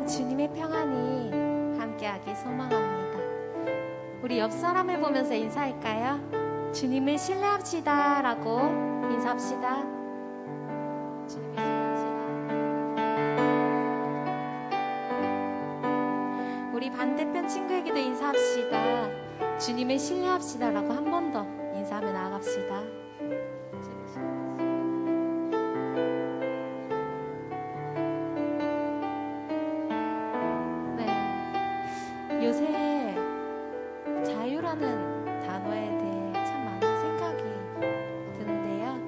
항상 주님의 평안이 함께하기 소망합니다. 우리 옆 사람을 보면서 인사할까요? 주님을 신뢰합시다 라고 인사합시다. 주님을 신뢰합시다. 우리 반대편 친구에게도 인사합시다. 주님을 신뢰합시다 라고 한 번 더 인사하며 나아갑시다. 요새 자유라는 단어에 대해 참 많은 생각이 드는데요.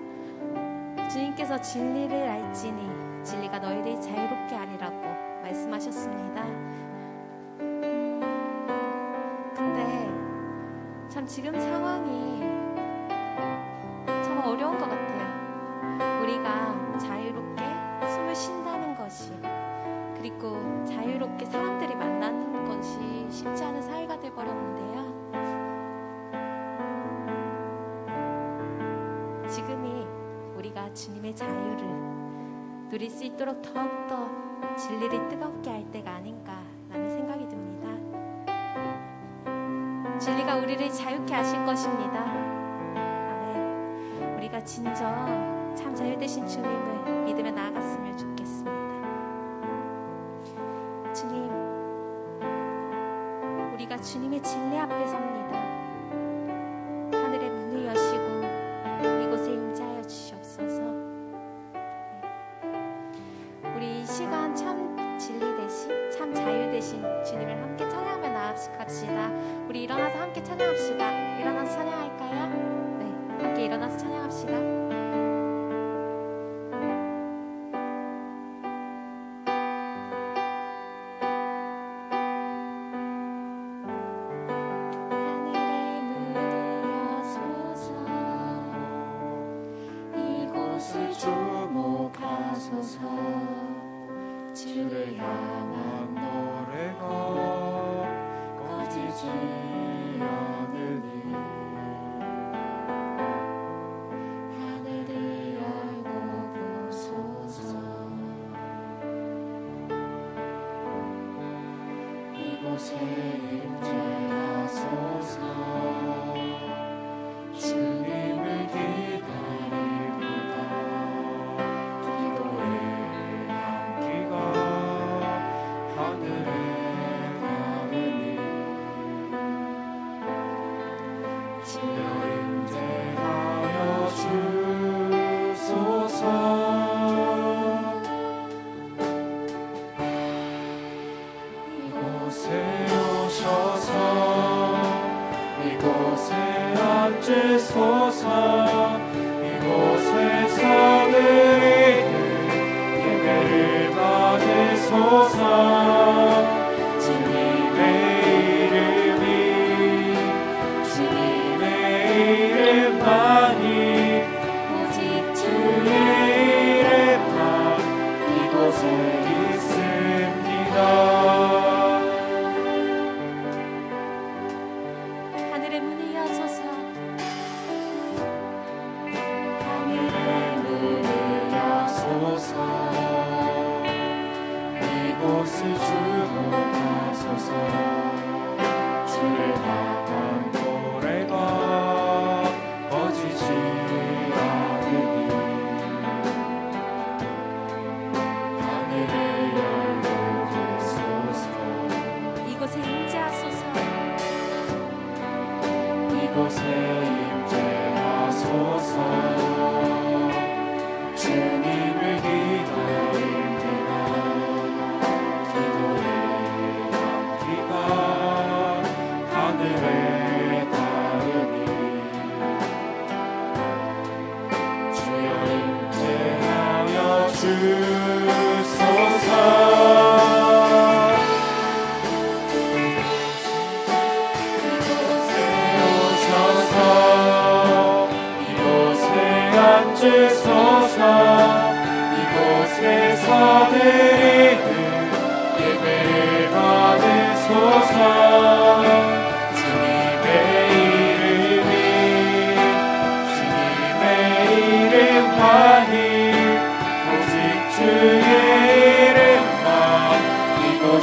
주님께서 진리를 알지니 진리가 너희를 자유롭게 하리라고 말씀하셨습니다. 근데 참 지금 상황이 참 어려운 것 같아요. 우리가 자유롭게 숨을 쉰다는 것이, 그리고 자유롭게 사람들이 만나는 것이 쉽지 않은 사회가 되어버렸는데요. 지금이 우리가 주님의 자유를 누릴 수 있도록 더욱더 진리를 뜨겁게 할 때가 아닌가라는 생각이 듭니다. 진리가 우리를 자유케 하실 것입니다. 아멘. 우리가 진정 참 자유되신 주님을 믿으며 나아갔으면 좋겠습니다. 주님, 우리가 주님의 진리 앞에 섭니다. 하늘의 문을 여시고 이곳에 임재하여 주시옵소서. 우리 이 시간 참 진리 되신, 참 자유 되신 주님을 함께 찬양하며 나아갑시다. 우리 일어나서 함께 찬양합시다. 일어나서 찬양할까요? 네, 함께 일어나서 찬양합시다. 주를 향한 노래가 꺼지지 않으니 하늘을 열고 보소서. 이곳에 임재하소서. 주님을 기다립니다. 기도의 향기가 하늘에 닿으니 주여 임재하여 주소서. 이곳에 오셔서 이곳에 앉으소서. 이곳에서 드리는 예배를 받으소서. 주님의 이름이 주님의 이름만이 오직 주의 이름만 이곳에 있습니다. 하늘의 문을 여소서. 하늘의 문을 여소서. 이곳을 주목하소서. 주를 향한 노래가 꺼지지 않으니 하늘을 열고 보소서. 이곳에 임재하소서. 이곳에 임재하소서. 주님을 기다립니다. 기도의 향기가 하늘에 닿으니 주여 임재하여 주소서. 이곳에 오셔서 이곳에 앉으소서. 이곳에서 드리는 예배를 받으소서. 주님의 이름이 주님의 이름만이 오직 주의 이름만 이곳에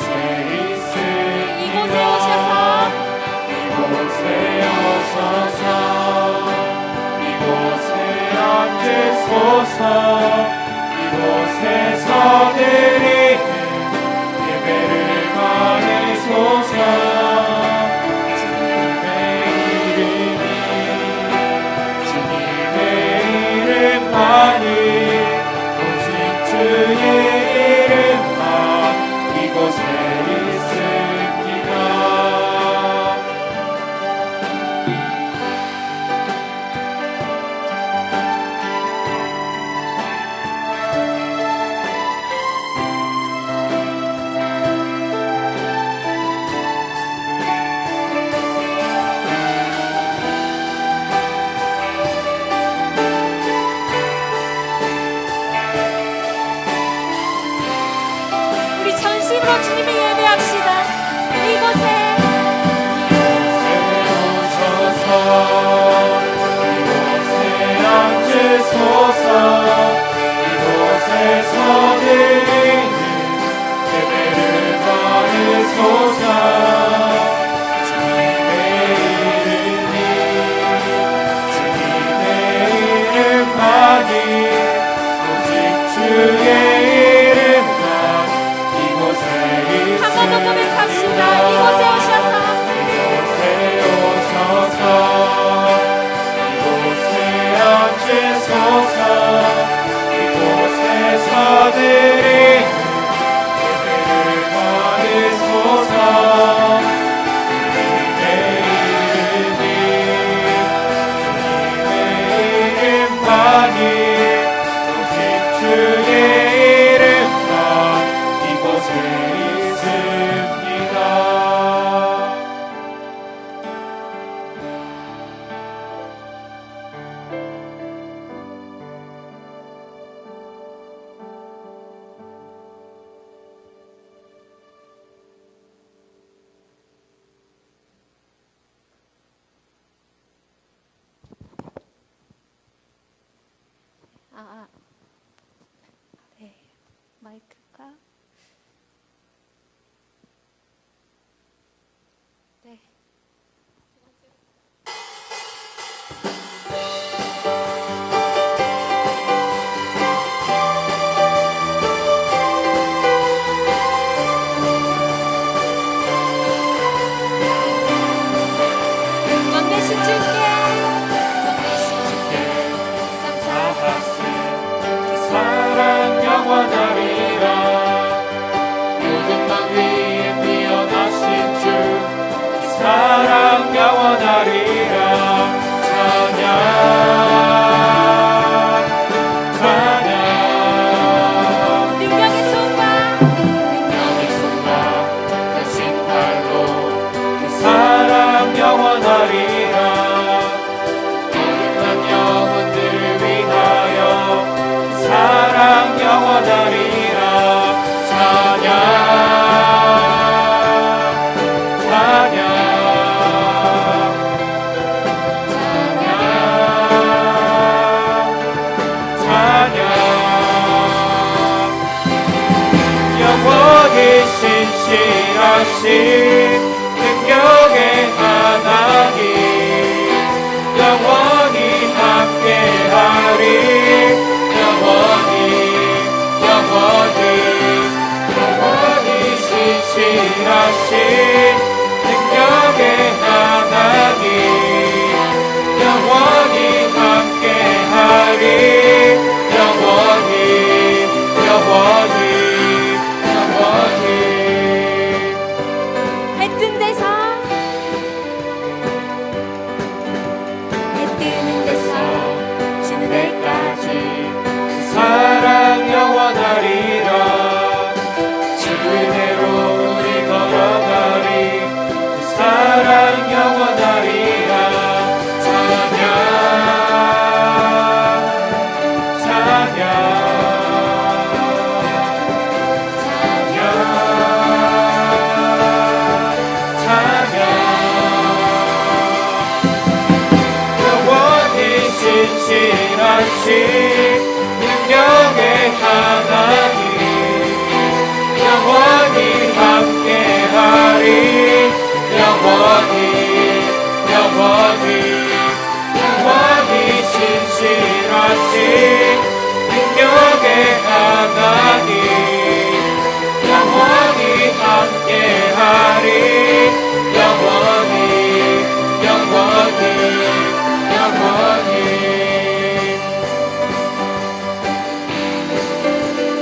마음으로 주님을 예배합시다. 이곳에 오셔서 이곳에 앉으소서. 이곳에서 드리는 예배를 받으소서. 주님의 이름만이 오직 주의 이름만 이곳에 한 번 더 고백합시다. 이곳에 오셔서 이곳에 앉으소서. 이곳에서 드리는 예배를 받으소서. 주님의 이름만이 오직 주의 이름만 이곳에 있습니다. 네, 마이크가 네. 왕대신 주께 사하세 그 사랑 영원하리라. 모든 방 위에 뛰어나신 주 그 사랑 영원하리라. 찬양 찬양. 능력의 손과 대신 발로 그 사랑 영원하리라. 거듭난 영혼들을 위하여 그 사랑 영원하리라. 찬양 찬양 찬양 찬양. 영원히 신실하신 능력의 하나님 영원히 함께하리. 영원히 신실하신 능력의 하나님 영원히 함께하리. 영원히 해 뜨는 데서 지는 데까지 그 사랑 영원하리라. 주 은혜로 우리 걸어가리. 그 사랑 영원하리라. 찬양 찬양 신실하신 능력의 하나님 영원히 함께하리. 영원히 신실하신 능력의 하나님 영원히 함께하리.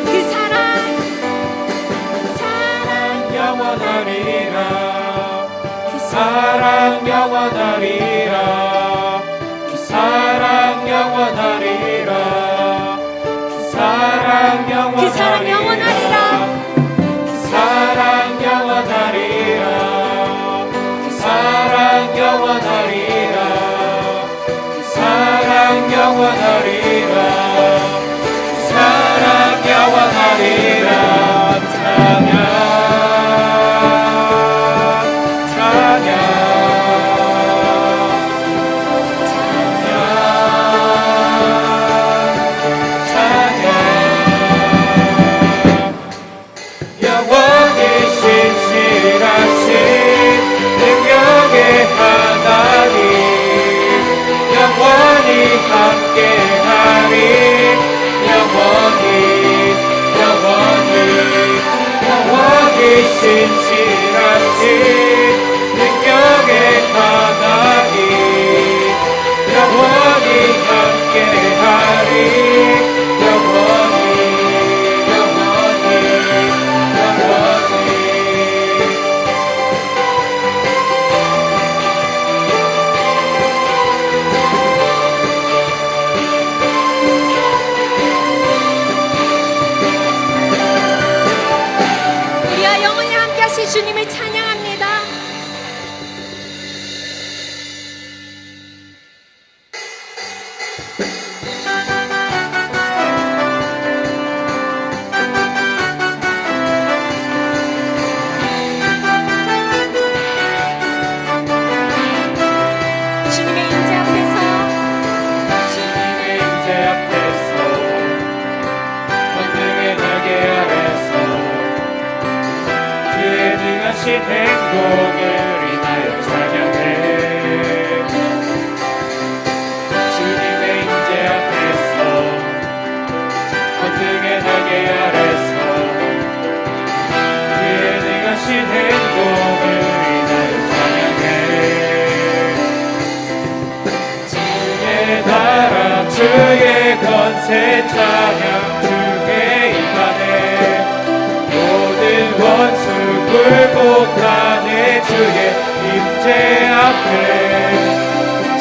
그 사랑 영원하리라. 그 사랑 영원하리라. 그 사랑 영원하리라. 그 사랑 영원하리라. 그 사랑 영원하리라. 그 사랑 영원하리라. 그 사랑 영원하리라. 그 사랑 영원하리라. 그 사랑 영원하리라. 찬양 찬양 찬양. 영원히 신실하신 능력의 하나님 주님을 찬양합니다. 행복을 인하여 찬양해. 주님의 임재 앞에서 권능의 날개 아래서 그의 능하신 행복을 인하여 찬양해. 주의 나라 주의 권세 찬양 주의 임하네. 모든 원수 굴복하네. 주의 임재 앞에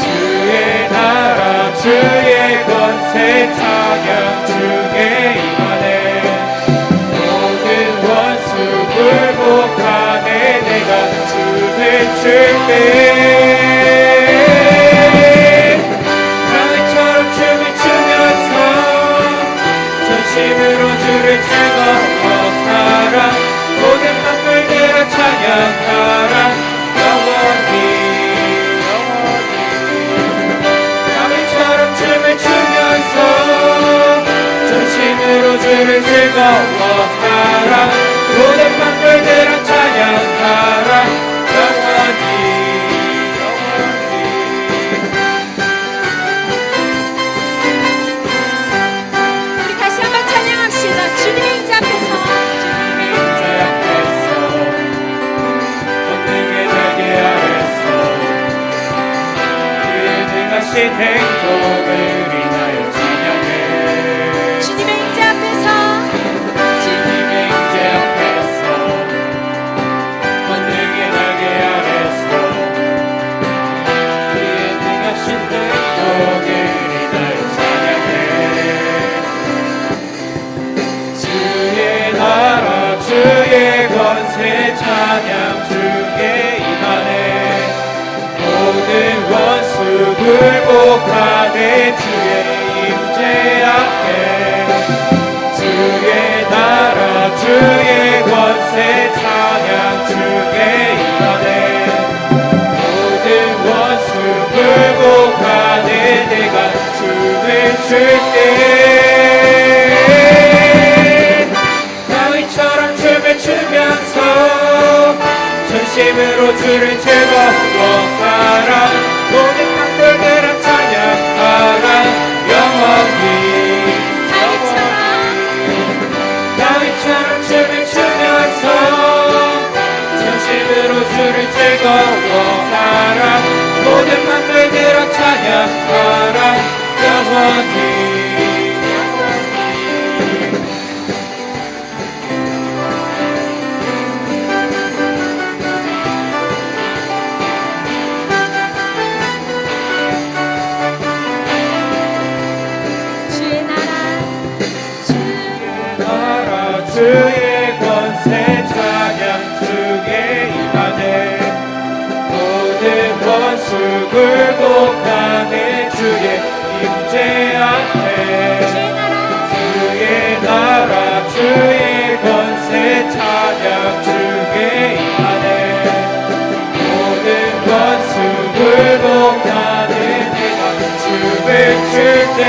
주의 나라 주의 권세 찬양 주의 임하네. 모든 원수 굴복하네. 내가 춤을 출 때 강물처럼 춤을 추면서 전심으로 주를 즐거워하라. 모든 만물들아 찬양하라. 영원히 강물처럼 춤을 추면서 전심으로 주를 즐거워하라. 모든 만물들아 찬양하라. 영원히 우리 다시 한번 찬양합시다. 주님의 임재 앞에서 행복을 인하여 찬양해. 주님의 임재 앞에서 주님의 임재 앞에서 권능의 날개 아래서 그의 능하신 행복을 인하여 찬양해. 주의 나라 주의 권세 찬양 주의 임하네. 모든 원수 굴복하네. 주의 임재 앞에 주의 나라 주의 권세 찬양 주의 임하네. 모든 원수 굴복하네. 내가 춤을 출 때 다윗처럼 춤을 추면서 전심으로 주를 즐거워하라. 모든 만물들아 찬양하라. 영원히 다윗처럼 춤을 추면서 전심으로 주를 즐거워하라. 모든 만물들아 찬양하라. 영원히 주의 권세 찬양 주의 임하네. 모든 원수 굴복하네. 주의 임재 앞에 주의 나라 주의 권세 찬양 주의 임하네. 모든 원수 굴복하네. 내가 춤을 출 때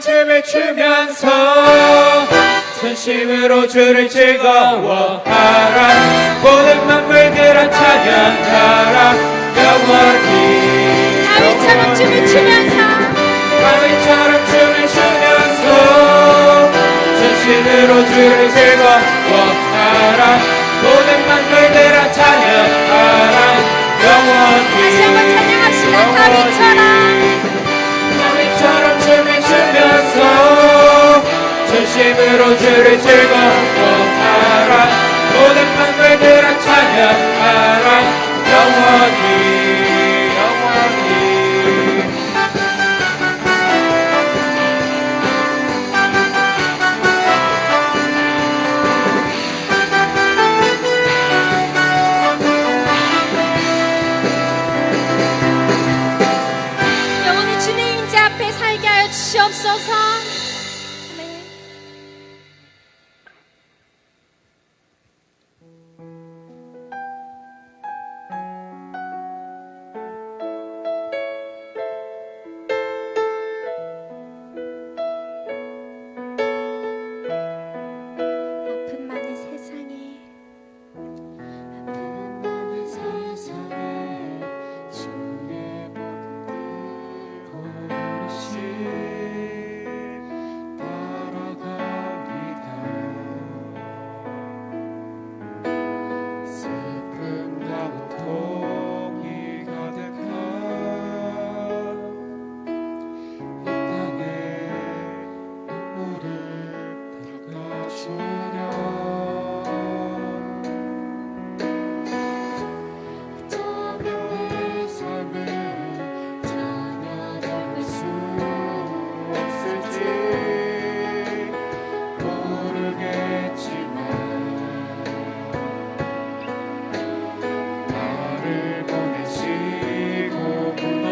춤을 추면서 전심으로 주를 즐거워하라. 모든 만물들아 찬양하라. 영원히 다윗처럼 춤을 추면서 전심으로 주를 즐거워하라. 모든 만물들아 찬양하라. 영원히 다시 한번 찬양합시다. 다윗처럼 춤을 추면서 전심으로 주를 즐거워하라. 모든 만물들아 찬양하라. 영원히 영원히 주시옵소서. 네. 아픔 많은 세상에 주의 복음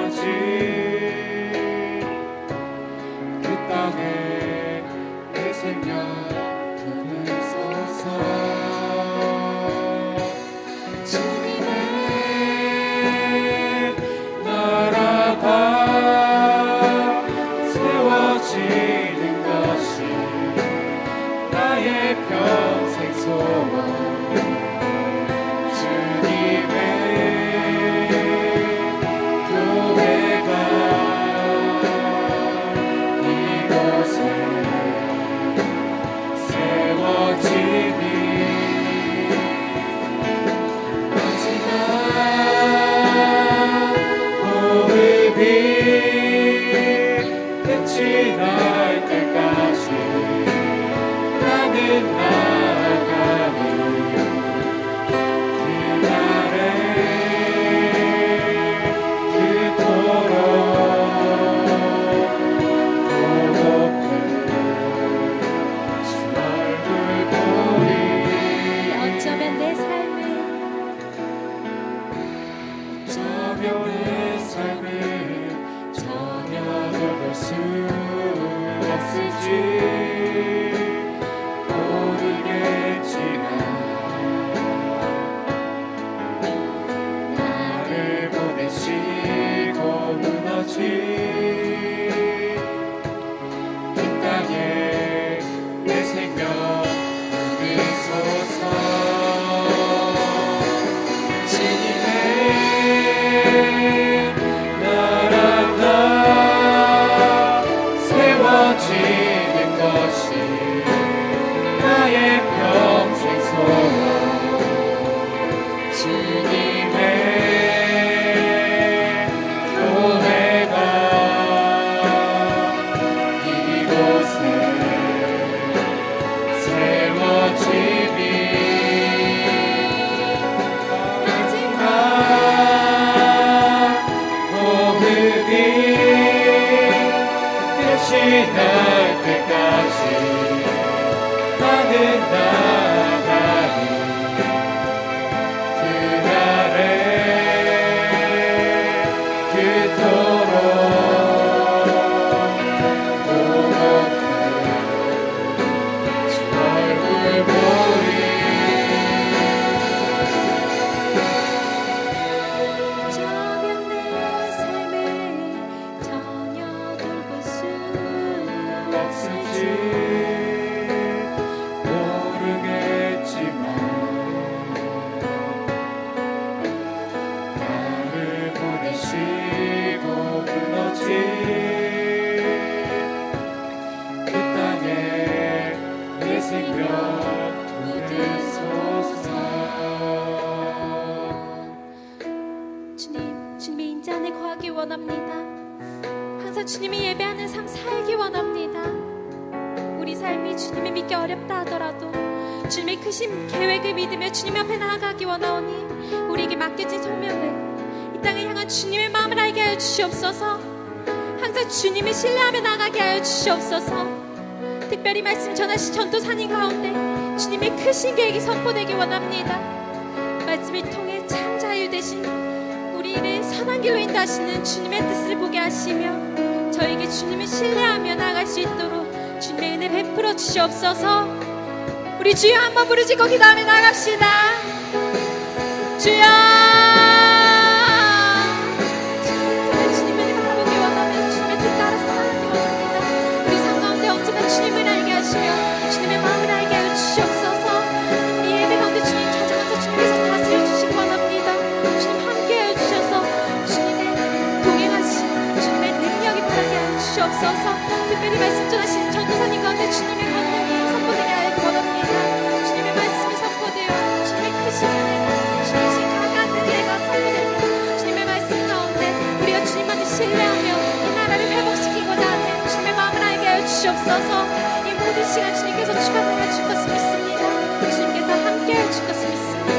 주님이 예배하는 삶 살기 원합니다. 우리 삶이 주님이 믿기 어렵다 하더라도 주님의 크신 계획을 믿으며 주님 앞에 나아가기 원하오니 우리에게 맡겨진 소명은 이 땅을 향한 주님의 마음을 알게 하여 주시옵소서. 항상 주님을 신뢰하며 나아가게 하여 주시옵소서. 특별히 말씀 전하신 전도사님 가운데 주님의 크신 계획이 선포되기 원합니다. 말씀을 통해 참 자유 되신 우리를 선한 길로 인도하시는 주님의 뜻을 보게 하시며 저에게 주님을 신뢰하며 나아갈 수 있도록 주님의 은혜 베풀어 주시옵소서. 우리 주여 한번 부르짖고 그 다음에 나갑시다. 주여, 주님을 바라보기 원하면 주님의 뜻 따라 살아가기 원합니다. 우리 삶 가운데 언제나 주님을 알게 하시며 주님의 마음을 알게 하여 주시옵소서. 이 예배 가운데 주님 찾아가서 주님께서 다스려 주시기 원합니다. 주님 함께 하여 주셔서 주님의 동행하신 주님의 능력이 바라게 하여 주시옵소서. 특별히 말씀 전하신 전도사님 가운데 주님의 권능이 선포되게 하여 원합니다. 주님의 말씀이 선포되어 주님의 크신 은혜가 주님의 강한 은혜가 선포되며 주님의 말씀 가운데 우리가 주님만을 신뢰하며 이 나라를 회복시키고자 하는 주님의 마음을 알게 하여 주시옵소서. 이 모든 시간 주님께서 주관하여 줄 것을 믿습니다. 주님께서 함께 하여 줄 것을 믿습니다.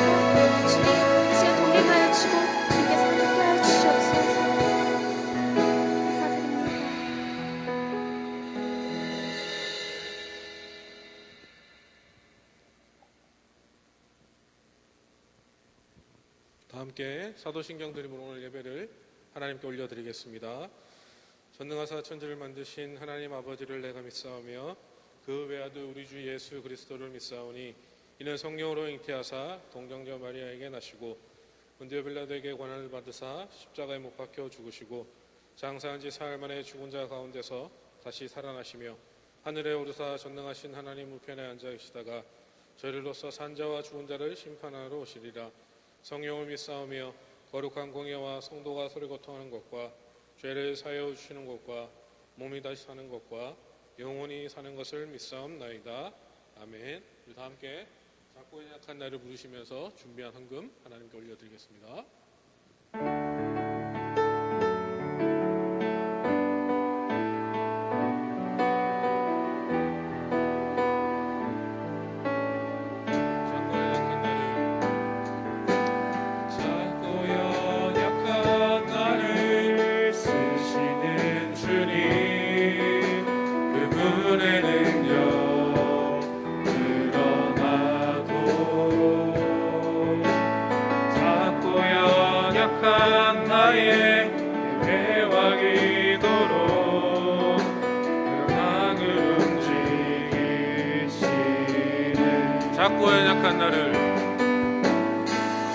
주님 이 시간 동행하여 주고 주님께서 함께 하여 주시옵소서. 다 함께 사도신경 드림으로 오늘 예배를 하나님께 올려드리겠습니다. 전능하사 천지를 만드신 하나님 아버지를 내가 믿사오며 그 외아들 우리 주 예수 그리스도를 믿사오니 이는 성령으로 잉태하사 동정녀 마리아에게 나시고 본디오 빌라도에게 고난을 받으사 십자가에 못 박혀 죽으시고 장사한 지 사흘 만에 죽은 자 가운데서 다시 살아나시며 하늘에 오르사 전능하신 하나님 우편에 앉아 계시다가 저희로서 산자와 죽은 자를 심판하러 오시리라. 성령을 믿사오며 거룩한 공예와 성도가 서로 고통하는 것과 죄를 사하여 주시는 것과 몸이 다시 사는 것과 영원히 사는 것을 믿사옵나이다. 아멘. 우리 다 함께 작고 연약한 나를 부르시면서 준비한 헌금 하나님께 올려드리겠습니다.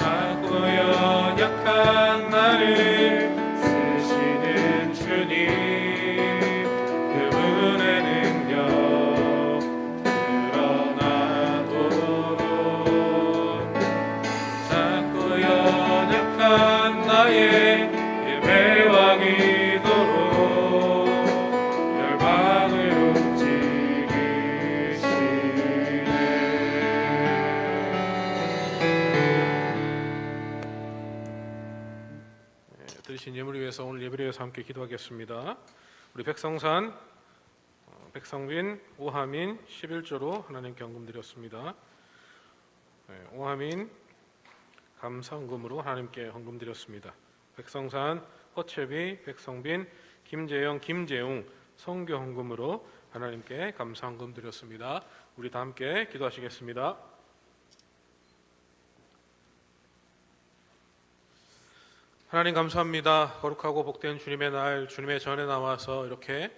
작고 연약한 나를 쓰시는 주님 그분의 능력 드러나도록 작고 연약한 나의 예배와 기도로 열방을 드리신 예물을 위해서 오늘 예배를 위해서 함께 기도하겠습니다. 우리 백성산, 백성빈, 오하민 11조로 하나님께 헌금 드렸습니다. 오하민 감사헌금으로 하나님께 헌금 드렸습니다. 백성산, 허채비, 백성빈, 김재영, 김재웅 성교 헌금으로 하나님께 감사헌금 드렸습니다. 우리 다 함께 기도하시겠습니다. 하나님 감사합니다. 거룩하고 복된 주님의 날, 주님의 전에 나와서 이렇게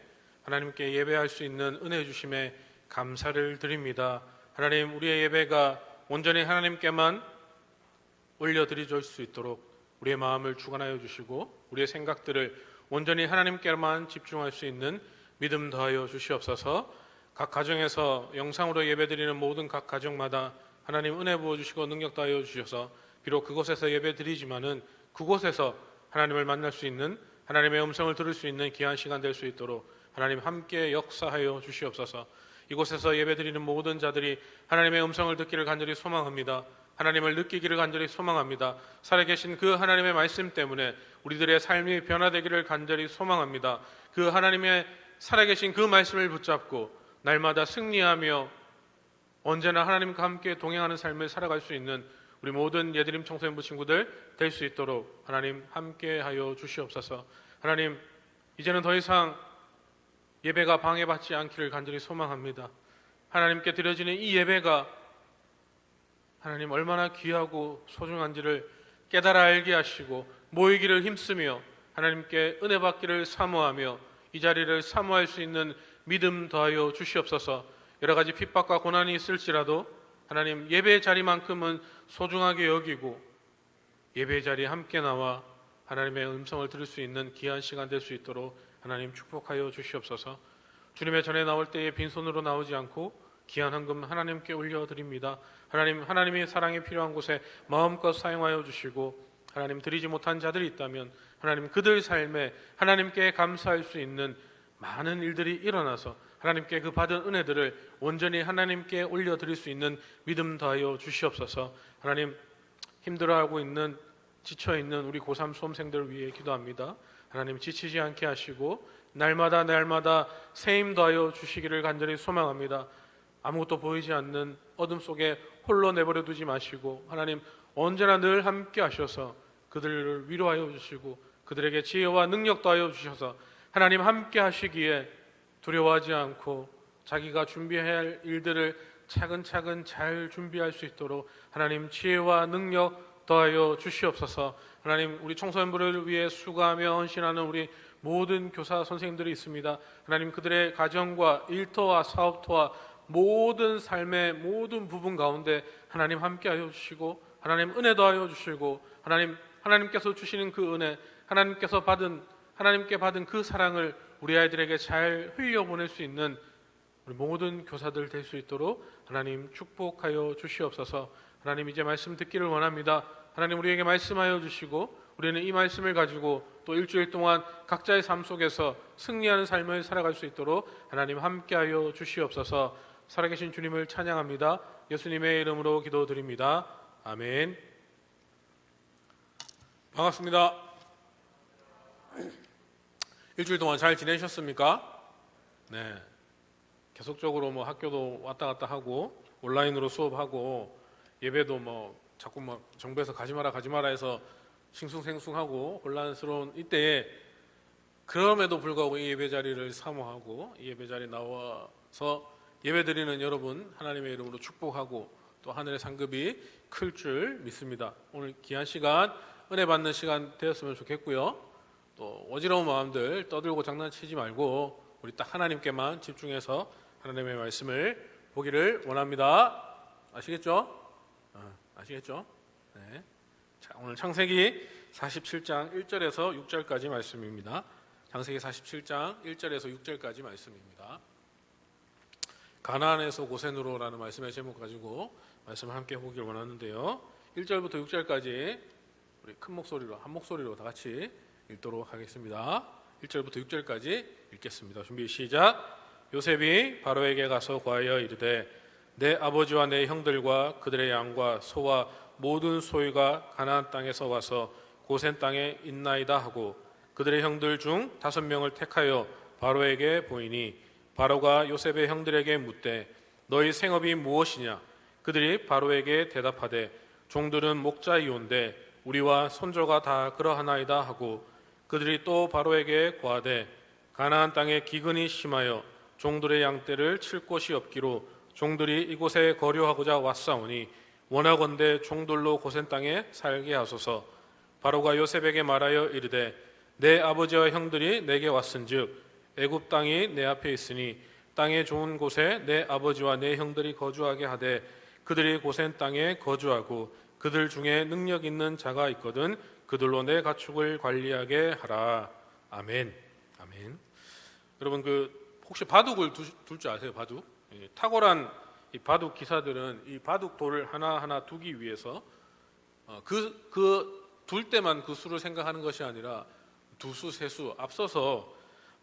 하나님께 예배할 수 있는 은혜 주심에 감사를 드립니다. 하나님, 우리의 예배가 온전히 하나님께만 올려드릴 수 있도록 우리의 마음을 주관하여 주시고 우리의 생각들을 온전히 하나님께만 집중할 수 있는 믿음 더하여 주시옵소서. 각 가정에서 영상으로 예배드리는 모든 각 가정마다 하나님 은혜 부어주시고 능력 더하여 주셔서 비록 그곳에서 예배드리지만은 그곳에서 하나님을 만날 수 있는, 하나님의 음성을 들을 수 있는 귀한 시간 될 수 있도록 하나님 함께 역사하여 주시옵소서. 이곳에서 예배드리는 모든 자들이 하나님의 음성을 듣기를 간절히 소망합니다. 하나님을 느끼기를 간절히 소망합니다. 살아계신 그 하나님의 말씀 때문에 우리들의 삶이 변화되기를 간절히 소망합니다. 그 하나님의 살아계신 그 말씀을 붙잡고 날마다 승리하며 언제나 하나님과 함께 동행하는 삶을 살아갈 수 있는 우리 모든 예드림 청소년부 친구들 될 수 있도록 하나님 함께하여 주시옵소서. 하나님, 이제는 더 이상 예배가 방해받지 않기를 간절히 소망합니다. 하나님께 드려지는 이 예배가 하나님 얼마나 귀하고 소중한지를 깨달아 알게 하시고 모이기를 힘쓰며 하나님께 은혜 받기를 사모하며 이 자리를 사모할 수 있는 믿음 더하여 주시옵소서. 여러 가지 핍박과 고난이 있을지라도 하나님 예배 자리만큼은 소중하게 여기고 예배 자리에 함께 나와 하나님의 음성을 들을 수 있는 귀한 시간 될 수 있도록 하나님 축복하여 주시옵소서. 주님의 전에 나올 때에 빈손으로 나오지 않고 귀한 헌금 하나님께 올려드립니다. 하나님, 하나님의 사랑이 필요한 곳에 마음껏 사용하여 주시고 하나님 드리지 못한 자들이 있다면 하나님 그들 삶에 하나님께 감사할 수 있는 많은 일들이 일어나서 하나님께 그 받은 은혜들을 온전히 하나님께 올려드릴 수 있는 믿음 더하여 주시옵소서. 하나님 힘들어하고 있는 지쳐있는 우리 고3 수험생들을 위해 기도합니다. 하나님 지치지 않게 하시고 날마다 새 힘 더하여 주시기를 간절히 소망합니다. 아무것도 보이지 않는 어둠 속에 홀로 내버려 두지 마시고 하나님 언제나 늘 함께 하셔서 그들을 위로하여 주시고 그들에게 지혜와 능력 더하여 주셔서 하나님 함께 하시기에 두려워하지 않고 자기가 준비해야 할 일들을 차근차근 잘 준비할 수 있도록 하나님 지혜와 능력 더하여 주시옵소서. 하나님 우리 청소년부를 위해 수고하며 헌신하는 우리 모든 교사 선생님들이 있습니다. 하나님 그들의 가정과 일터와 사업터와 모든 삶의 모든 부분 가운데 하나님 함께하여 주시고 하나님 은혜 더하여 주시고 하나님께서 주시는 그 은혜 하나님께 받은 그 사랑을 우리 아이들에게 잘 흘려보낼 수 있는 우리 모든 교사들 될 수 있도록 하나님 축복하여 주시옵소서. 하나님 이제 말씀 듣기를 원합니다. 하나님 우리에게 말씀하여 주시고 우리는 이 말씀을 가지고 또 일주일 동안 각자의 삶 속에서 승리하는 삶을 살아갈 수 있도록 하나님 함께하여 주시옵소서. 살아계신 주님을 찬양합니다. 예수님의 이름으로 기도드립니다. 아멘. 반갑습니다. 일주일 동안 잘 지내셨습니까? 네. 계속적으로 학교도 왔다 갔다 하고 온라인으로 수업하고 예배도 자꾸 정부에서 가지 마라 해서 싱숭생숭하고 혼란스러운 이때에 그럼에도 불구하고 이 예배 자리를 사모하고 이 예배 자리에 나와서 예배 드리는 여러분 하나님의 이름으로 축복하고 또 하늘의 상급이 클 줄 믿습니다. 오늘 귀한 시간 은혜 받는 시간 되었으면 좋겠고요. 또 어지러운 마음들 떠들고 장난치지 말고 우리 딱 하나님께만 집중해서 하나님의 말씀을 보기를 원합니다. 아시겠죠? 아시겠죠? 네. 자, 오늘 창세기 47장 1절에서 6절까지 말씀입니다. 창세기 47장 1절에서 6절까지 말씀입니다. 가나안에서 고센으로라는 말씀의 제목 가지고 말씀을 함께 보기를 원하는데요. 1절부터 6절까지 우리 큰 목소리로 한 목소리로 다 같이 읽도록 하겠습니다. 1절부터 6절까지 읽겠습니다. 준비 시작. 요셉이 바로에게 가서 고하여 이르되 내 아버지와 내 형들과 그들의 양과 소와 모든 소유가 가나안 땅에서 와서 고센 땅에 있나이다 하고 그들의 형들 중 5명을 택하여 바로에게 보이니 바로가 요셉의 형들에게 묻되 너희 생업이 무엇이냐? 그들이 바로에게 대답하되 종들은 목자이온데 우리와 손조가 다 그러하나이다 하고 그들이 또 바로에게 고하되 가나안 땅에 기근이 심하여 종들의 양떼를 칠 곳이 없기로 종들이 이곳에 거류하고자 왔사오니 원하건대 종들로 고센 땅에 살게 하소서. 바로가 요셉에게 말하여 이르되 내 아버지와 형들이 내게 왔은즉 애굽 땅이 내 앞에 있으니 땅의 좋은 곳에 내 아버지와 내 형들이 거주하게 하되 그들이 고센 땅에 거주하고 그들 중에 능력 있는 자가 있거든 그들로 내 가축을 관리하게 하라. 아멘. 아멘. 여러분 혹시 바둑을 둘 줄 아세요? 바둑? 탁월한 이 바둑 기사들은 이 바둑 돌을 하나하나 두기 위해서 둘 때만 그 수를 생각하는 것이 아니라 두 수, 세 수 앞서서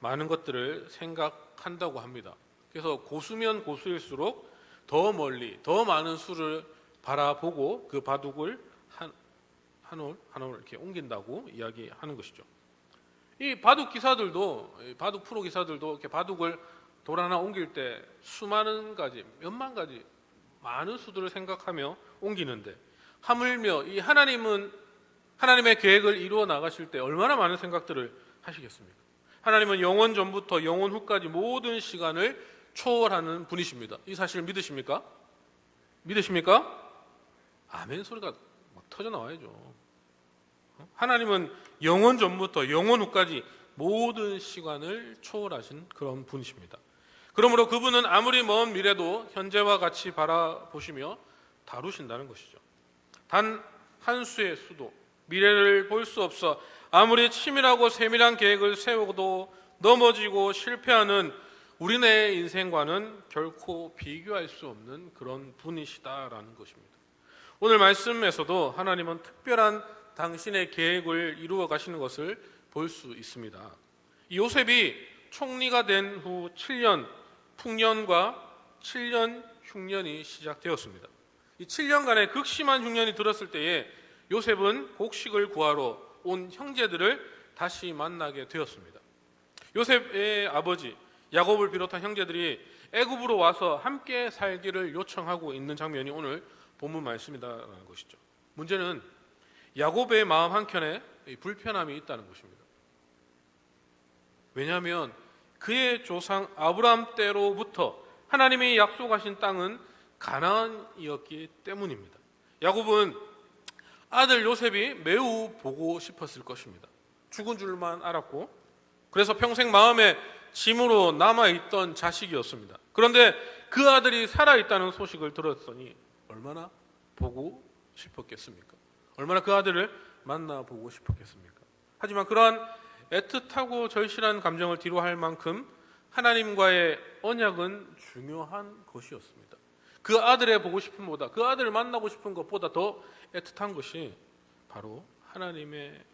많은 것들을 생각한다고 합니다. 그래서 고수면 고수일수록 더 멀리 더 많은 수를 바라보고 그 바둑을 한 올 이렇게 옮긴다고 이야기하는 것이죠. 이 바둑 기사들도 바둑 프로 기사들도 이렇게 바둑을 돌 하나 옮길 때 수많은 가지 몇만 가지 많은 수들을 생각하며 옮기는데 하물며 이 하나님의 계획을 이루어 나가실 때 얼마나 많은 생각들을 하시겠습니까? 하나님은 영원 전부터 영원 후까지 모든 시간을 초월하는 분이십니다. 이 사실 믿으십니까? 믿으십니까? 아멘 소리가 막 터져 나와야죠. 하나님은 영원 전부터 영원 후까지 모든 시간을 초월하신 그런 분이십니다. 그러므로 그분은 아무리 먼 미래도 현재와 같이 바라보시며 다루신다는 것이죠. 단 한 수의 수도 미래를 볼 수 없어 아무리 치밀하고 세밀한 계획을 세우고도 넘어지고 실패하는 우리네 인생과는 결코 비교할 수 없는 그런 분이시다라는 것입니다. 오늘 말씀에서도 하나님은 특별한 당신의 계획을 이루어 가시는 것을 볼 수 있습니다. 이 요셉이 총리가 된 후 7년 풍년과 7년 흉년이 시작되었습니다. 이 7년간의 극심한 흉년이 들었을 때에 요셉은 곡식을 구하러 온 형제들을 다시 만나게 되었습니다. 요셉의 아버지 야곱을 비롯한 형제들이 애굽으로 와서 함께 살기를 요청하고 있는 장면이 오늘 본문 말씀이다라는 것이죠. 문제는 야곱의 마음 한켠에 불편함이 있다는 것입니다. 왜냐하면 그의 조상 아브라함 때로부터 하나님이 약속하신 땅은 가나안이었기 때문입니다. 야곱은 아들 요셉이 매우 보고 싶었을 것입니다. 죽은 줄만 알았고 그래서 평생 마음에 짐으로 남아있던 자식이었습니다. 그런데 그 아들이 살아있다는 소식을 들었으니 얼마나 보고 싶었겠습니까? 얼마나 그 아들을 만나보고 싶었겠습니까? 하지만 그러한 애틋하고 절실한 감정을 뒤로할 만큼 하나님과의 언약은 중요한 것이었습니다. 그 아들의 보고 싶음보다 그 아들을 만나고 싶은 것보다 더 애틋한 것이 바로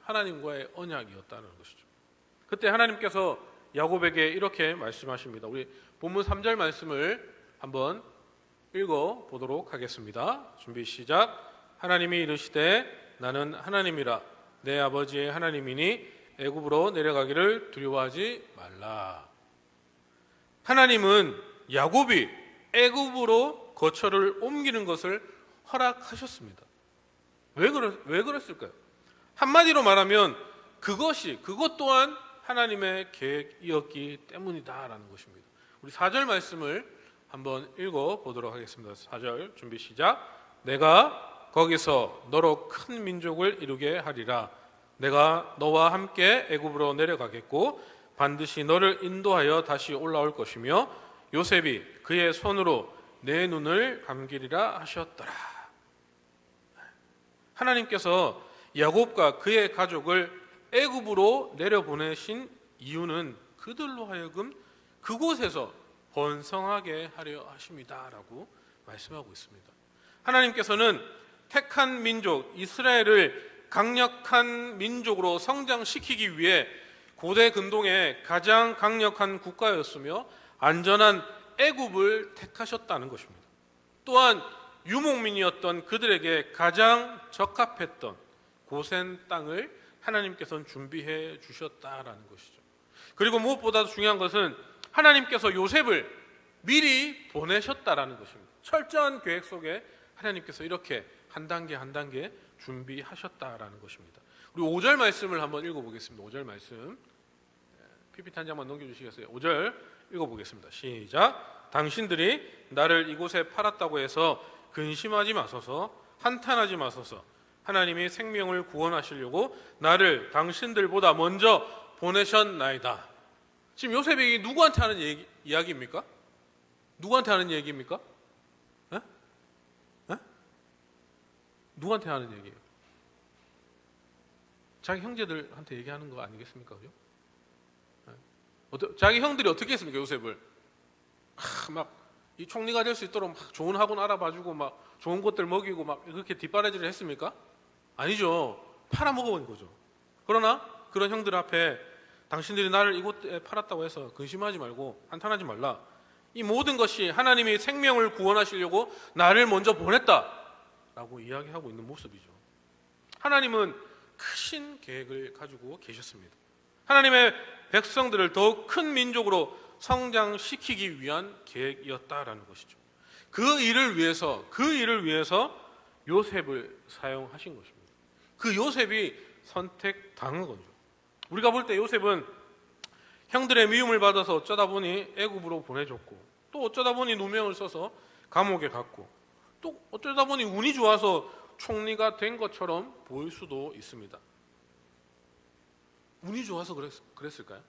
하나님과의 언약이었다는 것이죠. 그때 하나님께서 야곱에게 이렇게 말씀하십니다. 우리 본문 3절 말씀을 한번 읽어보도록 하겠습니다. 준비 시작. 하나님이 이르시되 나는 하나님이라 내 아버지의 하나님이니 애굽으로 내려가기를 두려워하지 말라. 하나님은 야곱이 애굽으로 거처를 옮기는 것을 허락하셨습니다. 왜 그랬을까요? 한마디로 말하면 그것 또한 하나님의 계획이었기 때문이다라는 것입니다. 우리 4절 말씀을 한번 읽어보도록 하겠습니다. 4절 준비 시작. 내가 거기서 너로 큰 민족을 이루게 하리라. 내가 너와 함께 애굽으로 내려가겠고 반드시 너를 인도하여 다시 올라올 것이며 요셉이 그의 손으로 내 눈을 감기리라 하셨더라. 하나님께서 야곱과 그의 가족을 애굽으로 내려보내신 이유는 그들로 하여금 그곳에서 번성하게 하려 하심이다라고 말씀하고 있습니다. 하나님께서는 택한 민족 이스라엘을 강력한 민족으로 성장시키기 위해 고대 근동의 가장 강력한 국가였으며 안전한 애굽을 택하셨다는 것입니다. 또한 유목민이었던 그들에게 가장 적합했던 고센 땅을 하나님께서는 준비해 주셨다라는 것이죠. 그리고 무엇보다도 중요한 것은 하나님께서 요셉을 미리 보내셨다라는 것입니다. 철저한 계획 속에 하나님께서 이렇게 한 단계 한 단계 준비하셨다라는 것입니다. 우리 5절 말씀을 한번 읽어보겠습니다. 5절 말씀 PPT 한 장만 넘겨주시겠어요? 5절 읽어보겠습니다. 시작. 당신들이 나를 이곳에 팔았다고 해서 근심하지 마소서, 한탄하지 마소서. 하나님이 생명을 구원하시려고 나를 당신들보다 먼저 보내셨나이다. 지금 요셉이 누구한테 하는 이야기입니까? 누구한테 하는 얘기입니까? 에? 에? 누구한테 하는 얘기예요? 자기 형제들한테 얘기하는 거 아니겠습니까? 그죠? 자기 형들이 어떻게 했습니까? 요셉을 막 이 총리가 될 수 있도록 막 좋은 학원 알아봐주고 막 좋은 것들 먹이고 막 그렇게 뒷바라지를 했습니까? 아니죠. 팔아먹어버린 거죠. 그러나 그런 형들 앞에 당신들이 나를 이곳에 팔았다고 해서 근심하지 말고 한탄하지 말라. 이 모든 것이 하나님이 생명을 구원하시려고 나를 먼저 보냈다라고 이야기하고 있는 모습이죠. 하나님은 크신 계획을 가지고 계셨습니다. 하나님의 백성들을 더욱 큰 민족으로 성장시키기 위한 계획이었다라는 것이죠. 그 일을 위해서 요셉을 사용하신 것입니다. 그 요셉이 선택당한 거죠. 우리가 볼 때 요셉은 형들의 미움을 받아서 어쩌다 보니 애굽으로 보내줬고 또 어쩌다 보니 누명을 써서 감옥에 갔고 또 어쩌다 보니 운이 좋아서 총리가 된 것처럼 보일 수도 있습니다. 운이 좋아서 그랬을까요?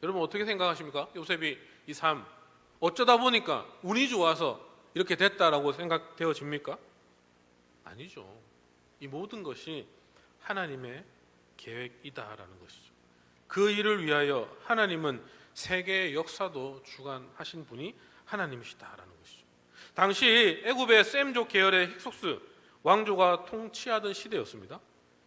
여러분 어떻게 생각하십니까? 요셉이 이 삶 어쩌다 보니까 운이 좋아서 이렇게 됐다라고 생각되어집니까? 아니죠. 이 모든 것이 하나님의 계획이다라는 것이죠. 그 일을 위하여 하나님은 세계의 역사도 주관하신 분이 하나님이시다라는 것이죠. 당시 애굽의 셈족 계열의 힉속스 왕조가 통치하던 시대였습니다.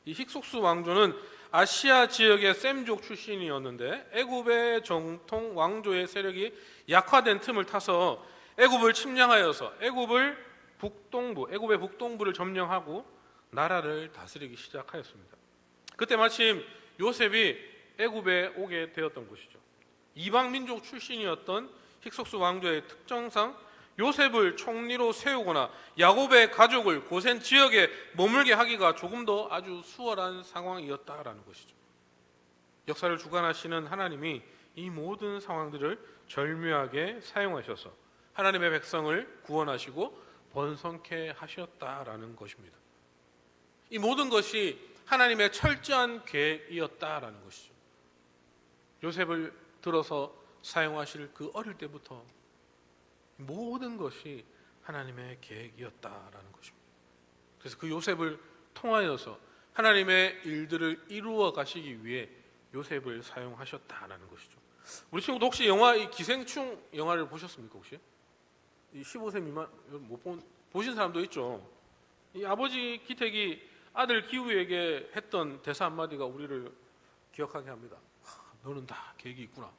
이 힉속스 왕조는 아시아 지역의 셈족 출신이었는데 애굽의 정통 왕조의 세력이 약화된 틈을 타서 애굽을 침략하여서 애굽의 북동부를 점령하고 나라를 다스리기 시작하였습니다. 그때 마침 요셉이 애굽에 오게 되었던 것이죠. 이방 민족 출신이었던 힉속스 왕조의 특정상 요셉을 총리로 세우거나 야곱의 가족을 고센 지역에 머물게 하기가 조금 더 아주 수월한 상황이었다라는 것이죠. 역사를 주관하시는 하나님이 이 모든 상황들을 절묘하게 사용하셔서 하나님의 백성을 구원하시고 번성케 하셨다라는 것입니다. 이 모든 것이 하나님의 철저한 계획이었다라는 것이죠. 요셉을 들어서 사용하실 그 어릴 때부터 모든 것이 하나님의 계획이었다라는 것입니다. 그래서 그 요셉을 통하여서 하나님의 일들을 이루어 가시기 위해 요셉을 사용하셨다라는 것이죠. 우리 친구도 혹시 이 기생충 영화를 보셨습니까? 혹시? 이 15세 미만 못 보신 사람도 있죠. 이 아버지 기택이 아들 기우에게 했던 대사 한마디가 우리를 기억하게 합니다. 너는 다 계획이 있구나.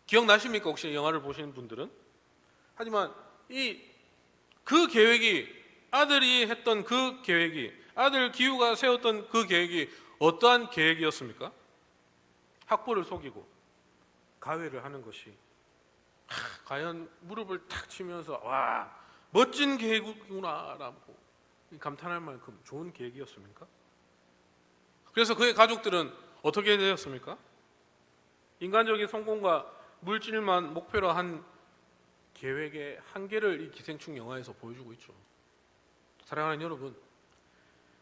기억나십니까? 혹시 영화를 보시는 분들은? 하지만 그 계획이 아들이 했던 그 계획이 아들 기우가 세웠던 그 계획이 어떠한 계획이었습니까? 학부를 속이고 가회를 하는 것이 과연 무릎을 탁 치면서 와 멋진 계획이구나라고 감탄할 만큼 좋은 계획이었습니까? 그래서 그의 가족들은 어떻게 되었습니까? 인간적인 성공과 물질만 목표로 한 계획의 한계를 이 기생충 영화에서 보여주고 있죠. 사랑하는 여러분,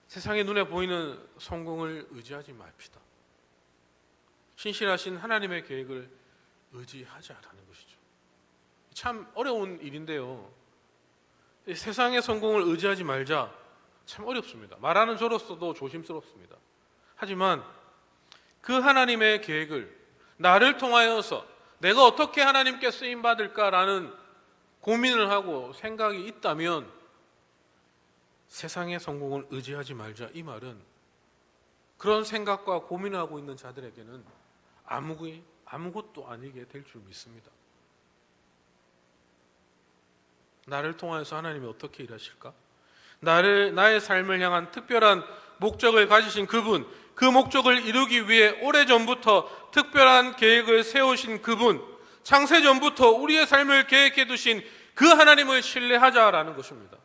세상의 눈에 보이는 성공을 의지하지 맙시다. 신실하신 하나님의 계획을 의지하자라는 것이죠. 참 어려운 일인데요. 세상의 성공을 의지하지 말자 참 어렵습니다. 말하는 저로서도 조심스럽습니다. 하지만 그 하나님의 계획을 나를 통하여서 내가 어떻게 하나님께 쓰임받을까라는 고민을 하고 생각이 있다면 세상의 성공을 의지하지 말자 이 말은 그런 생각과 고민을 하고 있는 자들에게는 아무것도 아니게 될 줄 믿습니다. 나를 통하여서 하나님이 어떻게 일하실까? 나의 삶을 향한 특별한 목적을 가지신 그분, 그 목적을 이루기 위해 오래전부터 특별한 계획을 세우신 그분, 창세전부터 우리의 삶을 계획해 두신 그 하나님을 신뢰하자라는 것입니다.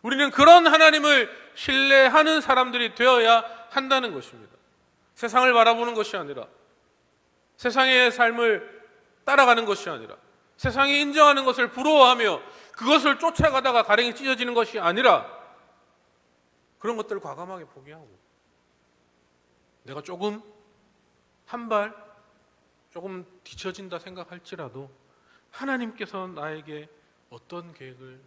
우리는 그런 하나님을 신뢰하는 사람들이 되어야 한다는 것입니다. 세상을 바라보는 것이 아니라 세상의 삶을 따라가는 것이 아니라 세상이 인정하는 것을 부러워하며 그것을 쫓아가다가 가랭이 찢어지는 것이 아니라 그런 것들을 과감하게 포기하고 내가 조금 한 발 조금 뒤처진다 생각할지라도 하나님께서 나에게 어떤 계획을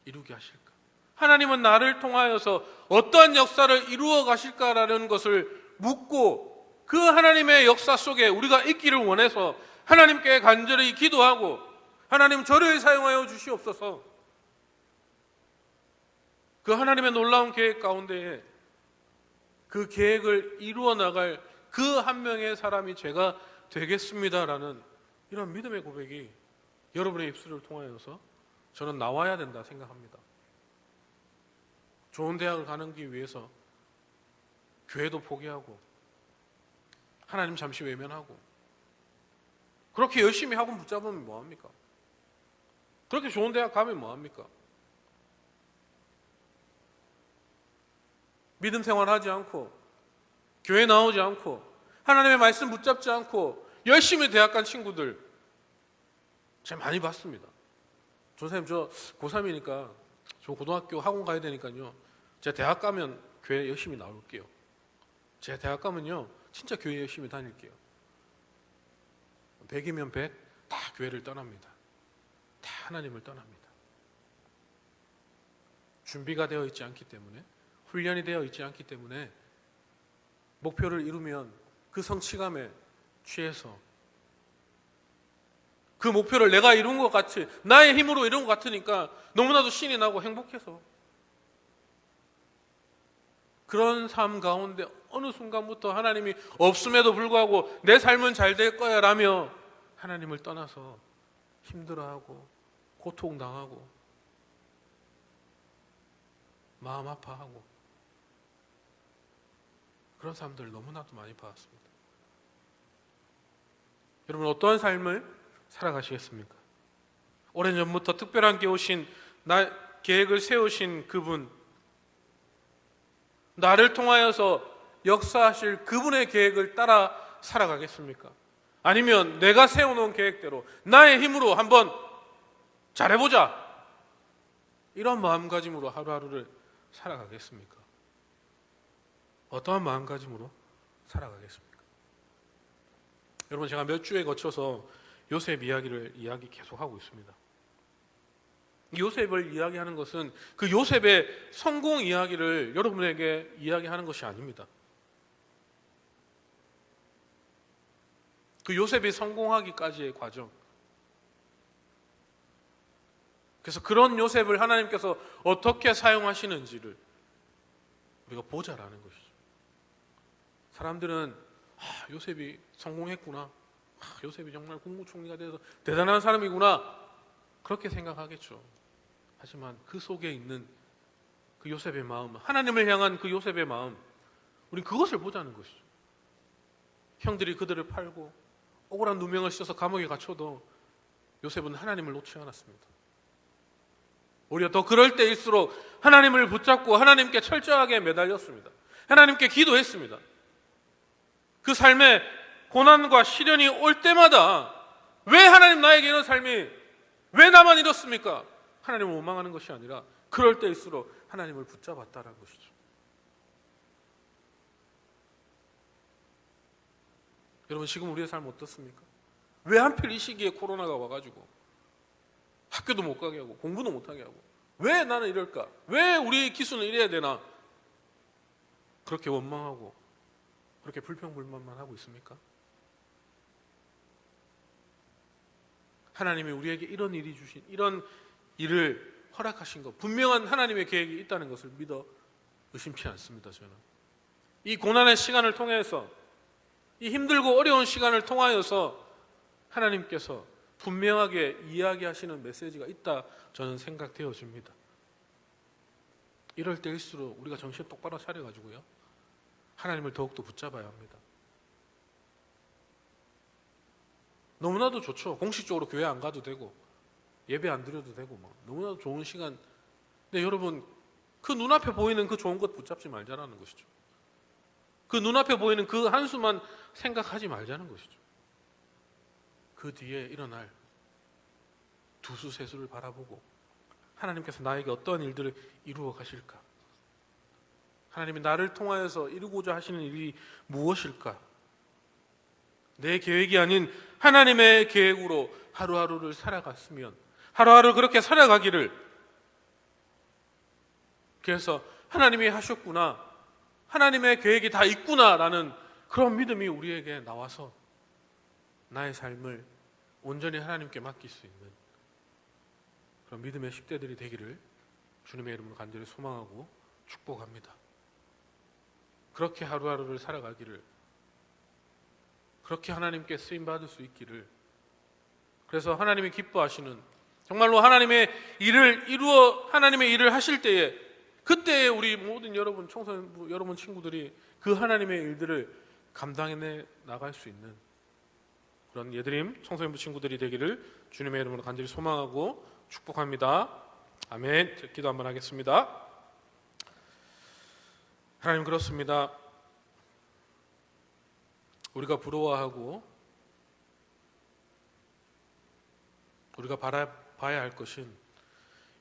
이루게 하실까? 하나님은 나를 통하여서 어떠한 역사를 이루어 가실까라는 것을 묻고 그 하나님의 역사 속에 우리가 있기를 원해서 하나님께 간절히 기도하고 하나님 저를 사용하여 주시옵소서. 그 하나님의 놀라운 계획 가운데에 그 계획을 이루어 나갈 그 한 명의 사람이 제가 되겠습니다라는 이런 믿음의 고백이 여러분의 입술을 통하여서 저는 나와야 된다 생각합니다. 좋은 대학을 가기 위해서 교회도 포기하고 하나님 잠시 외면하고 그렇게 열심히 학원 붙잡으면 뭐합니까? 그렇게 좋은 대학 가면 뭐합니까? 믿음 생활하지 않고 교회 나오지 않고 하나님의 말씀 붙잡지 않고 열심히 대학 간 친구들 제가 많이 봤습니다. 선생님 저 고3이니까 저 고등학교 학원 가야 되니까요 제가 대학 가면 교회 열심히 나올게요. 제 대학 가면요 진짜 교회 열심히 다닐게요. 100이면 100 다 교회를 떠납니다. 다 하나님을 떠납니다. 준비가 되어 있지 않기 때문에, 훈련이 되어 있지 않기 때문에 목표를 이루면 그 성취감에 취해서 그 목표를 내가 이룬 것 같이, 나의 힘으로 이룬 것 같으니까 너무나도 신이 나고 행복해서 그런 삶 가운데 어느 순간부터 하나님이 없음에도 불구하고 내 삶은 잘 될 거야 라며 하나님을 떠나서 힘들어하고 고통당하고 마음 아파하고 그런 사람들을 너무나도 많이 봤습니다. 여러분 어떠한 삶을 살아가시겠습니까? 오래전부터 특별한 계오신 계획을 세우신 그분, 나를 통하여서 역사하실 그분의 계획을 따라 살아가겠습니까? 아니면 내가 세워놓은 계획대로 나의 힘으로 한번 잘해보자, 이런 마음가짐으로 하루하루를 살아가겠습니까? 어떠한 마음가짐으로 살아가겠습니까? 여러분 제가 몇 주에 거쳐서 요셉 이야기를 계속하고 있습니다. 요셉을 이야기하는 것은 그 요셉의 성공 이야기를 여러분에게 이야기하는 것이 아닙니다. 그 요셉이 성공하기까지의 과정, 그래서 그런 요셉을 하나님께서 어떻게 사용하시는지를 우리가 보자라는 것이죠. 사람들은 요셉이 성공했구나, 요셉이 정말 국무총리가 돼서 대단한 사람이구나, 그렇게 생각하겠죠. 하지만 그 속에 있는 그 요셉의 마음, 하나님을 향한 그 요셉의 마음, 우린 그것을 보자는 것이죠. 형들이 그들을 팔고 억울한 누명을 씌워서 감옥에 갇혀도 요셉은 하나님을 놓지 않았습니다. 오히려 더 그럴 때일수록 하나님을 붙잡고 하나님께 철저하게 매달렸습니다. 하나님께 기도했습니다. 그 삶에 고난과 시련이 올 때마다 왜 하나님 나에게 이런 삶이, 왜 나만 이렇습니까? 하나님을 원망하는 것이 아니라 그럴 때일수록 하나님을 붙잡았다는 것이죠. 여러분 지금 우리의 삶 어떻습니까? 왜 하필 이 시기에 코로나가 와가지고 학교도 못 가게 하고 공부도 못 하게 하고, 왜 나는 이럴까? 왜 우리 기수는 이래야 되나? 그렇게 원망하고 그렇게 불평불만만 하고 있습니까? 하나님이 우리에게 이런 일이 주신, 이런 일을 허락하신 것, 분명한 하나님의 계획이 있다는 것을 믿어 의심치 않습니다. 저는 이 고난의 시간을 통해서, 이 힘들고 어려운 시간을 통하여서 하나님께서 분명하게 이야기하시는 메시지가 있다, 저는 생각되어집니다. 이럴 때일수록 우리가 정신 똑바로 차려가지고요, 하나님을 더욱더 붙잡아야 합니다. 너무나도 좋죠. 공식적으로 교회 안 가도 되고 예배 안 드려도 되고 너무나도 좋은 시간. 근데 여러분 그 눈앞에 보이는 그 좋은 것 붙잡지 말자라는 것이죠. 그 눈앞에 보이는 그 한수만 생각하지 말자는 것이죠. 그 뒤에 일어날 두수 세수를 바라보고 하나님께서 나에게 어떠한 일들을 이루어 가실까? 하나님이 나를 통하여서 이루고자 하시는 일이 무엇일까? 내 계획이 아닌 하나님의 계획으로 하루하루를 살아갔으면, 하루하루 그렇게 살아가기를, 그래서 하나님이 하셨구나, 하나님의 계획이 다 있구나라는 그런 믿음이 우리에게 나와서 나의 삶을 온전히 하나님께 맡길 수 있는 그런 믿음의 10대들이 되기를 주님의 이름으로 간절히 소망하고 축복합니다. 그렇게 하루하루를 살아가기를, 그렇게 하나님께 쓰임받을 수 있기를, 그래서 하나님이 기뻐하시는, 정말로 하나님의 일을 이루어 하나님의 일을 하실 때에, 그때에 우리 모든 여러분, 청소년 여러분 친구들이 그 하나님의 일들을 감당해 나갈 수 있는 그런 예드림 청소년부 친구들이 되기를 주님의 이름으로 간절히 소망하고 축복합니다. 아멘. 기도 한번 하겠습니다. 하나님, 그렇습니다. 우리가 부러워하고 우리가 바라봐야 할 것은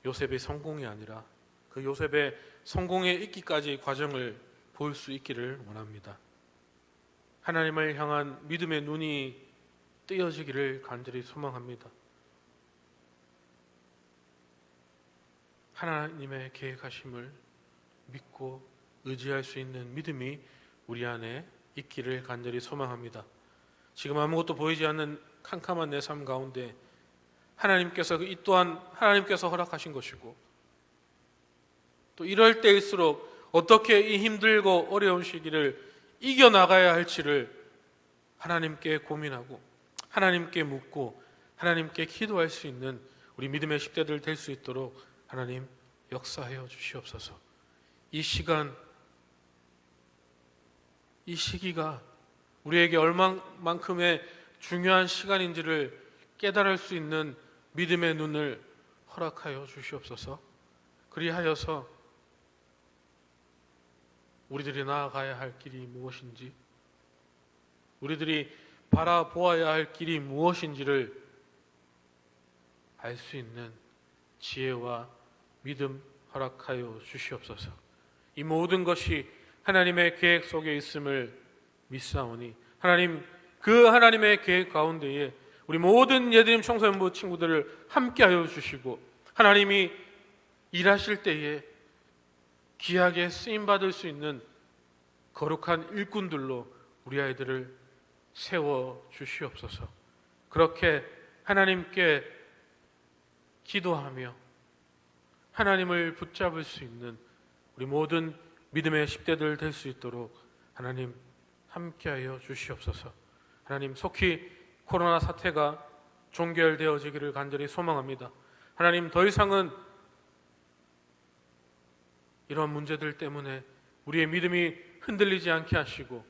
요셉의 성공이 아니라 그 요셉의 성공에 있기까지의 과정을 볼 수 있기를 원합니다. 하나님을 향한 믿음의 눈이 뜨여지기를 간절히 소망합니다. 하나님의 계획하심을 믿고 의지할 수 있는 믿음이 우리 안에 있기를 간절히 소망합니다. 지금 아무것도 보이지 않는 캄캄한 내 삶 가운데 하나님께서 이 또한 하나님께서 허락하신 것이고, 또 이럴 때일수록 어떻게 이 힘들고 어려운 시기를 이겨나가야 할지를 하나님께 고민하고 하나님께 묻고 하나님께 기도할 수 있는 우리 믿음의 10대들 될 수 있도록 하나님 역사하여 주시옵소서. 이 시간, 이 시기가 우리에게 얼마만큼의 중요한 시간인지를 깨달을 수 있는 믿음의 눈을 허락하여 주시옵소서. 그리하여서 우리들이 나아가야 할 길이 무엇인지, 우리들이 바라보아야 할 길이 무엇인지를 알 수 있는 지혜와 믿음 허락하여 주시옵소서. 이 모든 것이 하나님의 계획 속에 있음을 믿사오니 하나님, 그 하나님의 계획 가운데에 우리 모든 예드림 청소년부 친구들을 함께하여 주시고, 하나님이 일하실 때에 귀하게 쓰임받을 수 있는 거룩한 일꾼들로 우리 아이들을 세워 주시옵소서. 그렇게 하나님께 기도하며 하나님을 붙잡을 수 있는 우리 모든 믿음의 10대들 될 수 있도록 하나님 함께하여 주시옵소서. 하나님, 속히 코로나 사태가 종결되어지기를 간절히 소망합니다. 하나님, 더 이상은 이런 문제들 때문에 우리의 믿음이 흔들리지 않게 하시고,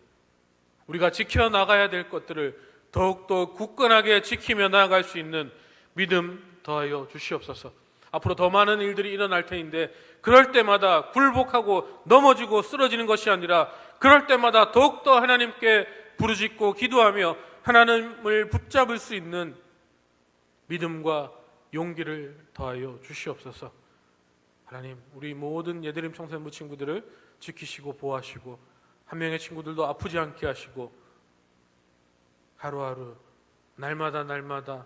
우리가 지켜나가야 될 것들을 더욱더 굳건하게 지키며 나아갈 수 있는 믿음 더하여 주시옵소서. 앞으로 더 많은 일들이 일어날 테인데, 그럴 때마다 굴복하고 넘어지고 쓰러지는 것이 아니라 그럴 때마다 더욱더 하나님께 부르짖고 기도하며 하나님을 붙잡을 수 있는 믿음과 용기를 더하여 주시옵소서. 하나님, 우리 모든 예드림 청소년부 친구들을 지키시고 보호하시고, 한 명의 친구들도 아프지 않게 하시고, 하루하루 날마다 날마다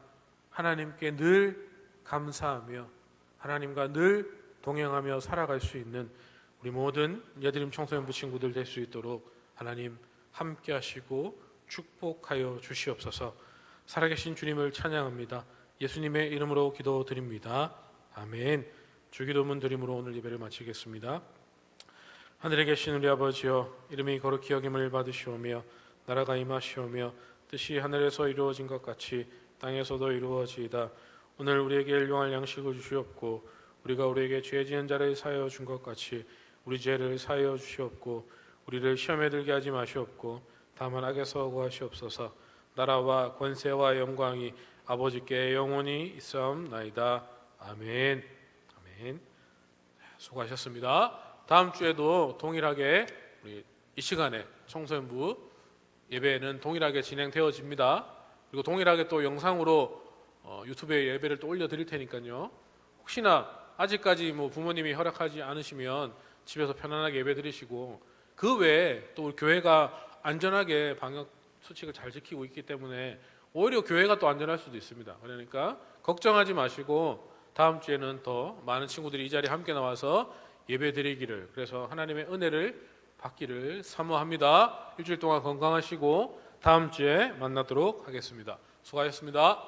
하나님께 늘 감사하며 하나님과 늘 동행하며 살아갈 수 있는 우리 모든 예드림 청소년부 친구들 될 수 있도록 하나님 함께 하시고 축복하여 주시옵소서. 살아계신 주님을 찬양합니다. 예수님의 이름으로 기도드립니다. 아멘. 주기도문 드림으로 오늘 예배를 마치겠습니다. 하늘에 계신 우리 아버지여, 이름이 거룩히 여김을 받으시오며 나라가 임하시오며 뜻이 하늘에서 이루어진 것 같이 땅에서도 이루어지이다. 오늘 우리에게 일용할 양식을 주시옵고, 우리가 우리에게 죄 지은 자를 사하여 준 것 같이 우리 죄를 사하여 주시옵고, 우리를 시험에 들게 하지 마시옵고 다만 악에서 구하시옵소서. 나라와 권세와 영광이 아버지께 영원히 있사옵나이다. 아멘. 아멘. 수고하셨습니다. 다음 주에도 동일하게 우리 이 시간에 청소년부 예배는 동일하게 진행되어집니다. 그리고 동일하게 또 영상으로 유튜브에 예배를 또 올려드릴 테니까요. 혹시나 아직까지 부모님이 허락하지 않으시면 집에서 편안하게 예배 드리시고, 그 외에 또 우리 교회가 안전하게 방역 수칙을 잘 지키고 있기 때문에 오히려 교회가 또 안전할 수도 있습니다. 그러니까 걱정하지 마시고 다음 주에는 더 많은 친구들이 이 자리에 함께 나와서 예배 드리기를, 그래서 하나님의 은혜를 받기를 사모합니다. 일주일 동안 건강하시고 다음 주에 만나도록 하겠습니다. 수고하셨습니다.